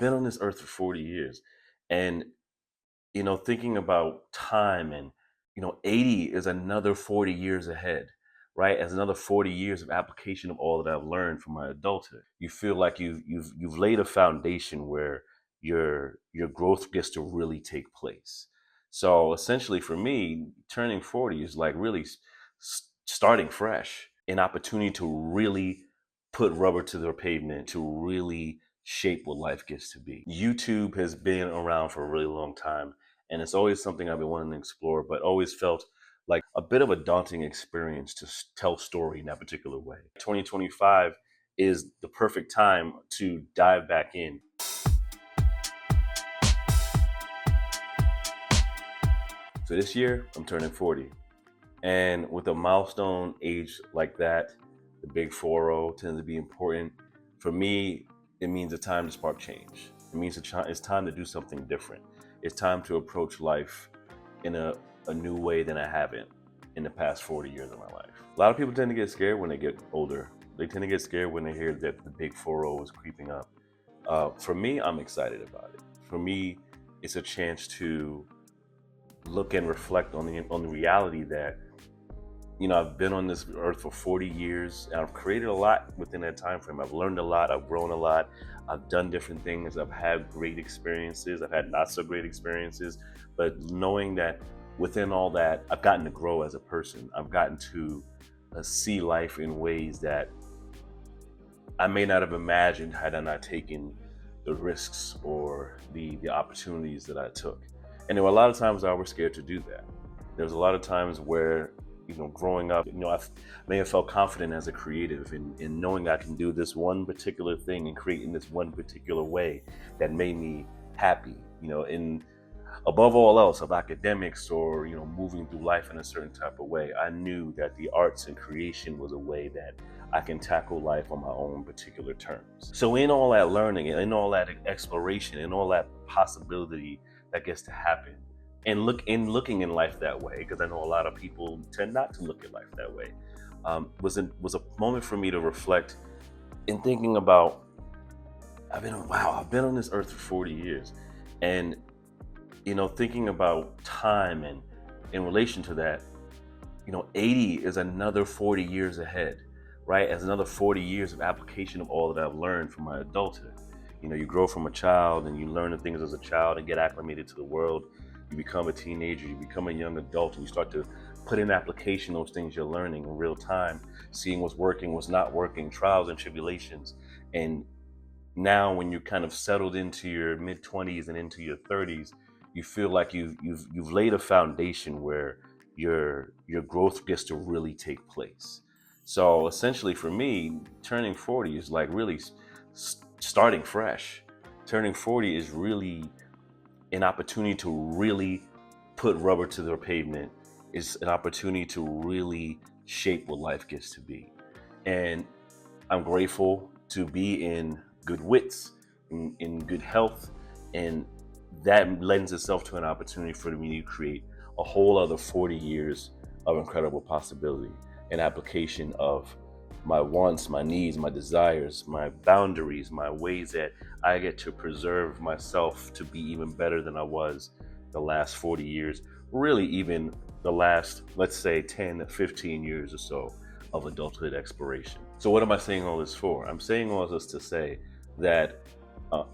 been on this earth for 40 years. And, thinking about time and, 80 is another 40 years ahead, right? As another 40 years of application of all that I've learned from my adulthood. You feel like you've laid a foundation where your growth gets to really take place. So essentially for me, turning 40 is like really starting fresh, an opportunity to really put rubber to the pavement, to really shape what life gets to be. YouTube has been around for a really long time, and it's always something I've been wanting to explore, but always felt like a bit of a daunting experience to tell story in that particular way. 2025 is the perfect time to dive back in. So this year, I'm turning 40. And with a milestone age like that, the big 40 tends to be important. For me, it means a time to spark change. It means it's time to do something different. It's time to approach life in a new way than I haven't in the past 40 years of my life. A lot of people tend to get scared when they get older. They tend to get scared when they hear that the big 40 is creeping up. For me, I'm excited about it. For me, it's a chance to look and reflect on the reality that I've been on this earth for 40 years and I've created a lot within that time frame. I've learned a lot, I've grown a lot, I've done different things, I've had great experiences, I've had not so great experiences, but knowing that within all that, I've gotten to grow as a person. I've gotten to see life in ways that I may not have imagined had I not taken the risks or the opportunities that I took. And there were a lot of times I was scared to do that. There was a lot of times where, growing up, I may have felt confident as a creative in knowing I can do this one particular thing and create in this one particular way that made me happy, in above all else of academics or, moving through life in a certain type of way. I knew that the arts and creation was a way that I can tackle life on my own particular terms. So in all that learning, in all that exploration, in all that possibility that gets to happen, and looking in life that way, because I know a lot of people tend not to look at life that way, was a moment for me to reflect in thinking about I've been on this earth for 40 years, and thinking about time and in relation to that, 80 is another 40 years ahead, right? As another 40 years of application of all that I've learned from my adulthood. You grow from a child and you learn the things as a child and get acclimated to the world. You become a teenager, you become a young adult, and you start to put in application those things you're learning in real time, seeing what's working, what's not working, trials and tribulations. And now when you're kind of settled into your mid-20s and into your 30s, you feel like you've laid a foundation where your growth gets to really take place. So essentially for me, turning 40 is like really starting fresh. Turning 40 is really an opportunity to really put rubber to the pavement. Is an opportunity to really shape what life gets to be. And I'm grateful to be in good wits, in good health, and that lends itself to an opportunity for me to create a whole other 40 years of incredible possibility, an application of my wants, my needs, my desires, my boundaries, my ways that I get to preserve myself to be even better than I was the last 40 years, really even the last, let's say 10, 15 years or so of adulthood exploration. So what am I saying all this for? I'm saying all this to say that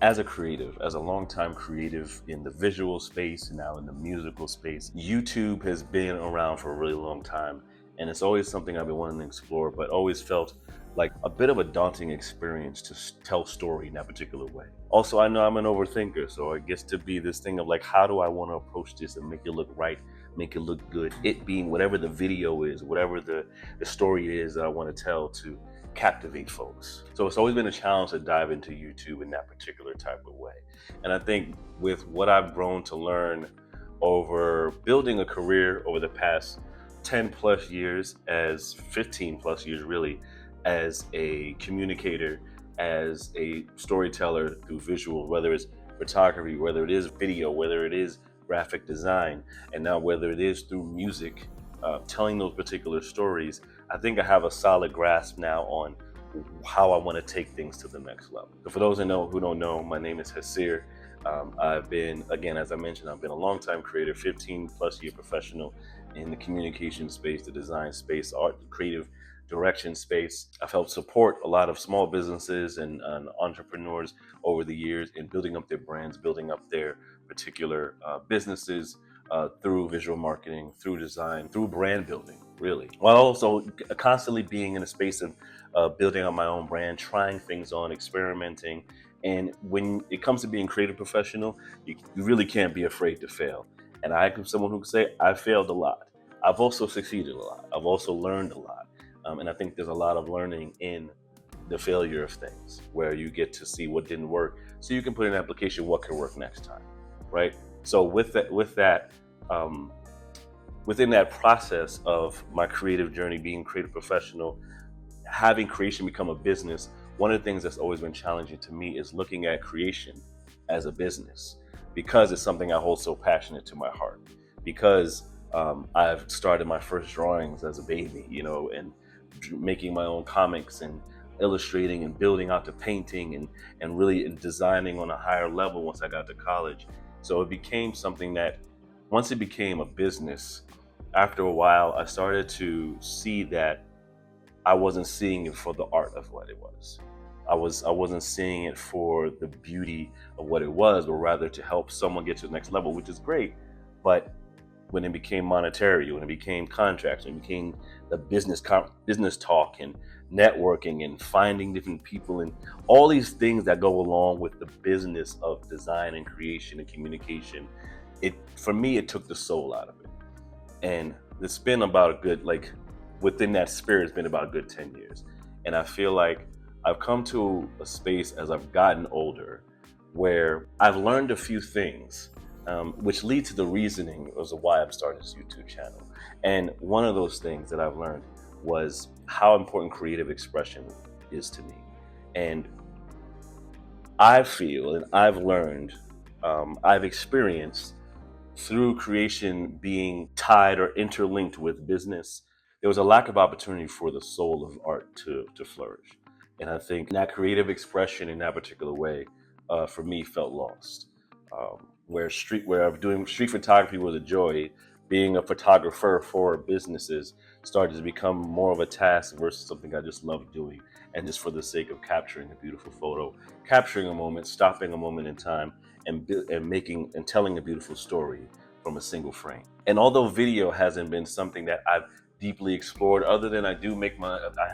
as a creative, as a longtime creative in the visual space, now in the musical space, YouTube has been around for a really long time. And it's always something I've been wanting to explore, but always felt like a bit of a daunting experience to tell story in that particular way. Also, I know I'm an overthinker, so it gets to be this thing of like, how do I want to approach this and make it look right, make it look good? It being whatever the video is, whatever the story is that I want to tell to captivate folks. So it's always been a challenge to dive into YouTube in that particular type of way. And I think with what I've grown to learn over building a career over the past 10 plus years, as 15 plus years really, as a communicator, as a storyteller through visual, whether it's photography, whether it is video, whether it is graphic design, and now whether it is through music, telling those particular stories, I think I have a solid grasp now on how I want to take things to the next level. So for those who don't know, my name is Hasir. I've been, again, as I mentioned, I've been a longtime creator, 15 plus year professional in the communication space, the design space, art, creative direction space. I've helped support a lot of small businesses and entrepreneurs over the years in building up their brands, building up their particular businesses through visual marketing, through design, through brand building, really, while also constantly being in a space of building on my own brand, trying things on, experimenting. And when it comes to being creative professional, you really can't be afraid to fail. And I am someone who can say I failed a lot. I've also succeeded a lot. I've also learned a lot. And I think there's a lot of learning in the failure of things where you get to see what didn't work so you can put in an application what can work next time, right? So um, within that process of my creative journey, being a creative professional, having creation become a business, one of the things that's always been challenging to me is looking at creation as a business because it's something I hold so passionate to my heart. Because I've started my first drawings as a baby, and making my own comics and illustrating and building out to painting and really designing on a higher level once I got to college. So it became something that once it became a business, after a while, I started to see that I wasn't seeing it for the art of what it was. I wasn't seeing it for the beauty of what it was, but rather to help someone get to the next level, which is great. But when it became monetary, when it became contracts, when it became the business talk and networking and finding different people and all these things that go along with the business of design and creation and communication, it for me it took the soul out of it. And it's been about a good, like, within that spirit, it's been about a good 10 years. And I feel like I've come to a space as I've gotten older where I've learned a few things, which lead to the reasoning as to why I'm starting this YouTube channel. And one of those things that I've learned was how important creative expression is to me. And I feel and I've learned, I've experienced through creation being tied or interlinked with business, there was a lack of opportunity for the soul of art to flourish. And I think that creative expression in that particular way, for me, felt lost. Where doing street photography was a joy, being a photographer for businesses started to become more of a task versus something I just loved doing, and just for the sake of capturing a beautiful photo, capturing a moment, stopping a moment in time, and making and telling a beautiful story from a single frame. And although video hasn't been something that I've deeply explored, other than I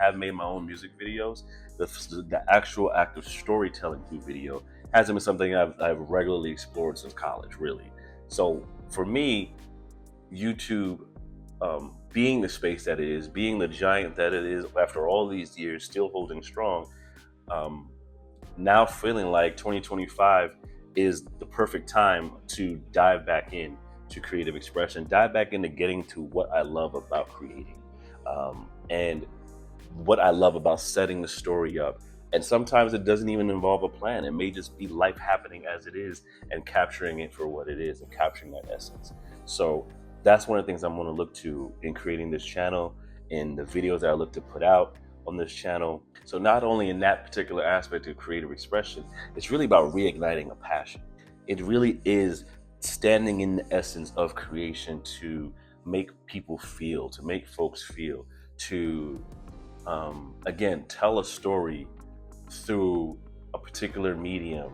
have made my own music videos, the actual act of storytelling through video hasn't been something I've regularly explored since college, really. So for me, YouTube, being the space that it is, being the giant that it is, after all these years, still holding strong, um, now feeling like 2025 is the perfect time to dive back in to creative expression, dive back into getting to what I love about creating, and what I love about setting the story up. And sometimes it doesn't even involve a plan. It may just be life happening as it is and capturing it for what it is and capturing that essence. So that's one of the things I'm going to look to in creating this channel, in the videos that I look to put out on this channel. So not only in that particular aspect of creative expression, it's really about reigniting a passion. It really is standing in the essence of creation to make people feel, to make folks feel, to again tell a story through a particular medium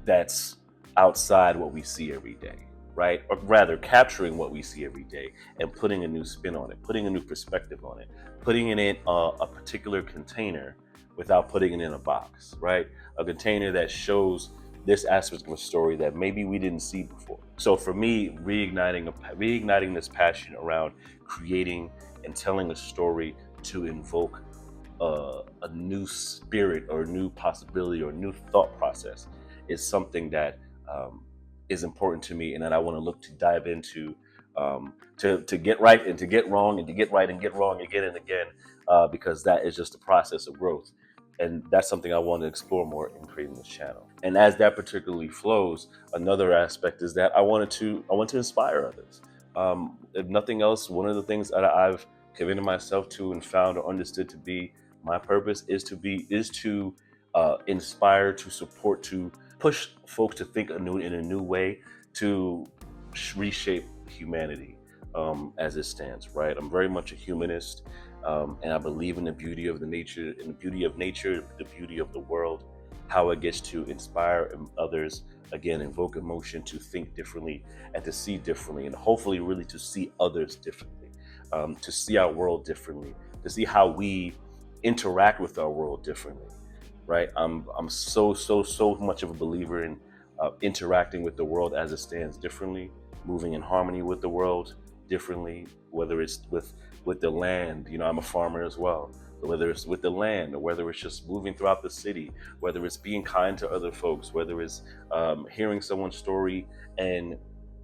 that's outside what we see every day, right? Or rather, capturing what we see every day and putting a new spin on it, putting a new perspective on it, putting it in a particular container without putting it in a box, right? A container that shows this aspect of a story that maybe we didn't see before. So for me, reigniting this passion around creating and telling a story to invoke a new spirit or a new possibility or a new thought process is something that is important to me, and that I want to look to dive into, to get right and to get wrong and to get right and get wrong again and again, because that is just a process of growth. And that's something I want to explore more in creating this channel. And as that particularly flows, another aspect is that I want to inspire others. If nothing else, one of the things that I've committed myself to and found or understood to be My purpose is to inspire, to support, to push folks to think in a new way, to reshape humanity as it stands. Right, I'm very much a humanist, and I believe in the beauty of the beauty of the world, how it gets to inspire others. Again, invoke emotion to think differently and to see differently, and hopefully, really to see others differently, to see our world differently, to see how we interact with our world differently. Right? I'm so much of a believer in interacting with the world as it stands differently, moving in harmony with the world differently, whether it's with the land. I'm a farmer as well. Whether it's with the land, or whether it's just moving throughout the city, whether it's being kind to other folks, whether it's hearing someone's story and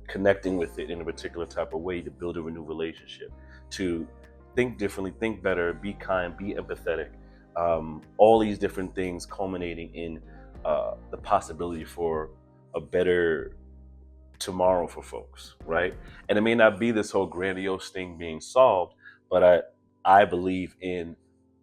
connecting with it in a particular type of way to build a new relationship, to think differently, think better, be kind, be empathetic. All these different things culminating in the possibility for a better tomorrow for folks, right? And it may not be this whole grandiose thing being solved, but I believe in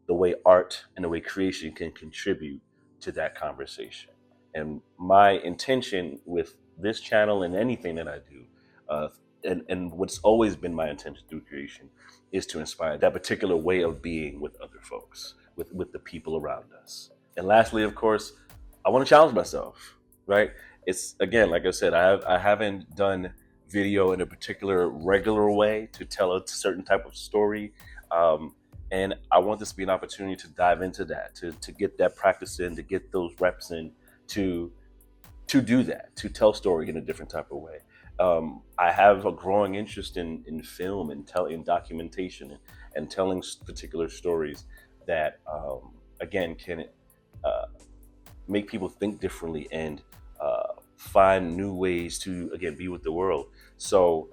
the way art and the way creation can contribute to that conversation. And my intention with this channel and anything that I do, uh, and what's always been my intention through creation, is to inspire that particular way of being with other folks, with the people around us. And lastly, of course, I want to challenge myself, right? It's, again, like I said, I haven't done video in a particular regular way to tell a certain type of story. And I want this to be an opportunity to dive into that, to get that practice in, to get those reps in, to do that, to tell story in a different type of way. I have a growing interest in film and in documentation, and telling particular stories that, again, can uh, make people think differently and find new ways to, again, be with the world. So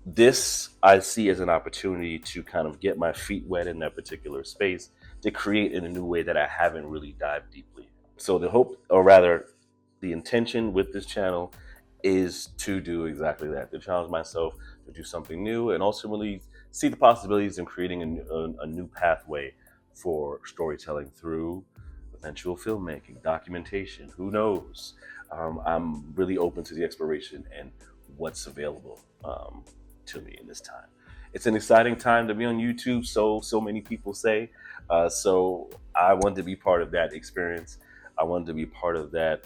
this I see as an opportunity to kind of get my feet wet in that particular space, to create in a new way that I haven't really dived deeply. So the hope, or rather, the intention with this channel is to do exactly that, to challenge myself to do something new, and ultimately see the possibilities in creating a new pathway for storytelling through eventual filmmaking, documentation. Who knows? I'm really open to the exploration and what's available to me in this time. It's an exciting time to be on YouTube, so many people say. So I wanted to be part of that experience. I wanted to be part of that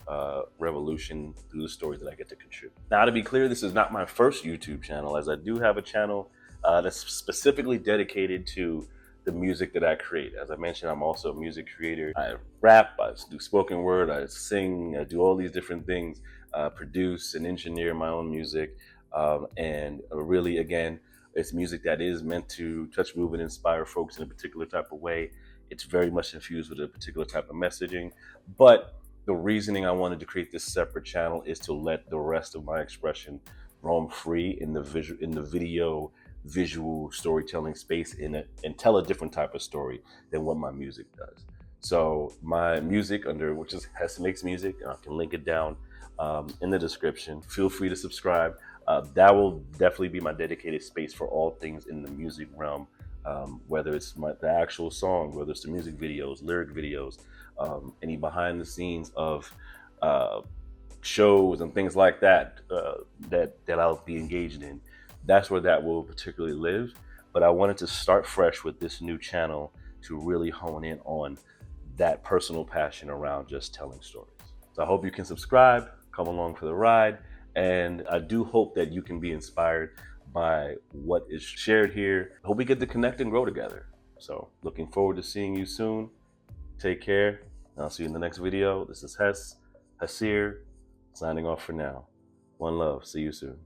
revolution through the stories that I get to contribute. Now, to be clear, this is not my first YouTube channel, as I do have a channel that's specifically dedicated to the music that I create. As I mentioned, I'm also a music creator. I rap, I do spoken word, I sing, I do all these different things, produce and engineer my own music. And really, again, it's music that is meant to touch, move, and inspire folks in a particular type of way. It's very much infused with a particular type of messaging. But the reasoning I wanted to create this separate channel is to let the rest of my expression roam free in the visual storytelling space, and tell a different type of story than what my music does. So my music, under which is Hess Makes Music, and I can link it down in the description. Feel free to subscribe. That will definitely be my dedicated space for all things in the music realm, whether it's the actual song, whether it's the music videos, lyric videos, any behind the scenes of shows and things like that, that I'll be engaged in. That's where that will particularly live. But I wanted to start fresh with this new channel to really hone in on that personal passion around just telling stories. So I hope you can subscribe, come along for the ride, and I do hope that you can be inspired by what is shared here. I hope we get to connect and grow together. So looking forward to seeing you soon. Take care. I'll see you in the next video. This is Hasir, signing off for now. One love. See you soon.